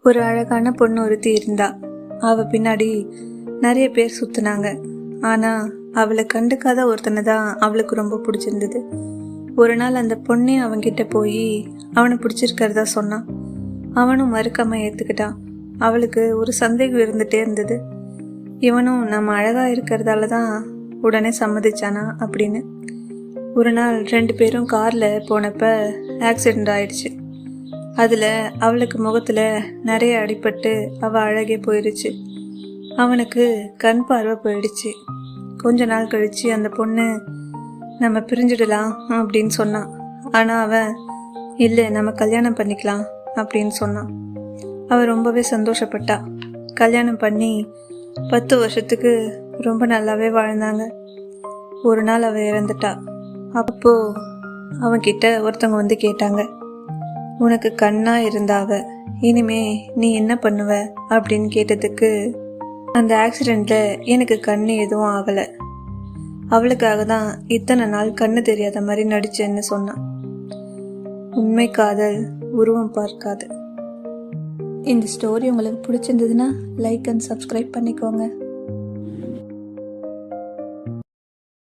ஒரு அழகான பொண்ணு ஒருத்தி இருந்தா. அவ பின்னாடி நிறைய பேர் சுத்தினாங்க. ஆனா அவளை கண்டுக்காத ஒருத்தனை தான் அவளுக்கு ரொம்ப பிடிச்சிருந்தது. ஒரு நாள் அந்த பொண்ணே அவன்கிட்ட போய் அவனை பிடிச்சிருக்கிறதா சொன்னான். அவனும் மறுக்காம ஏத்துக்கிட்டான். அவளுக்கு ஒரு சந்தேகம் இருந்துட்டே இருந்தது. இவனும் நம்ம அழகா இருக்கிறதால தான் உடனே சம்மதிச்சானா அப்படின்னு. ஒரு நாள் 2 பேரும் கார்ல போனப்ப ஆக்சிடென்ட் ஆயிடுச்சு. அதுல அவளுக்கு முகத்துல நிறைய அடிபட்டு அவ அழகே போயிடுச்சு. அவனுக்கு கண் பார்வை போயிடுச்சு. கொஞ்ச நாள் கழிச்சு அந்த பொண்ணு நம்ம பிரிஞ்சிடலாம் அப்படின்னு சொன்னான். ஆனா அவன் இல்லை, நம்ம கல்யாணம் பண்ணிக்கலாம் அப்படின்னு சொன்னான். அவ ரொம்பவே சந்தோஷப்பட்டா. கல்யாணம் பண்ணி 10 வருஷத்துக்கு ரொம்ப நல்லாவே வாழ்ந்தாங்க. ஒரு நாள் அவ இறந்துட்டா. அப்போ அவன்கிட்ட ஒருத்தவங்க வந்து கேட்டாங்க, உனக்கு கண்ணா இருந்தாவ, இனிமே நீ என்ன பண்ணுவ அப்படின்னு கேட்டதுக்கு, அந்த ஆக்சிடென்ட்ல எனக்கு கண்ணு எதுவும் ஆகலை, அவளுக்காக தான் இத்தனை நாள் கண்ணு தெரியாத மாதிரி நடிச்சேன்னு சொன்னான். உண்மை காதல் உருவம் பார்க்காது. இந்த ஸ்டோரி உங்களுக்கு பிடிச்சிருந்ததுன்னா லைக் அண்ட் சப்ஸ்கிரைப் பண்ணிக்கோங்க.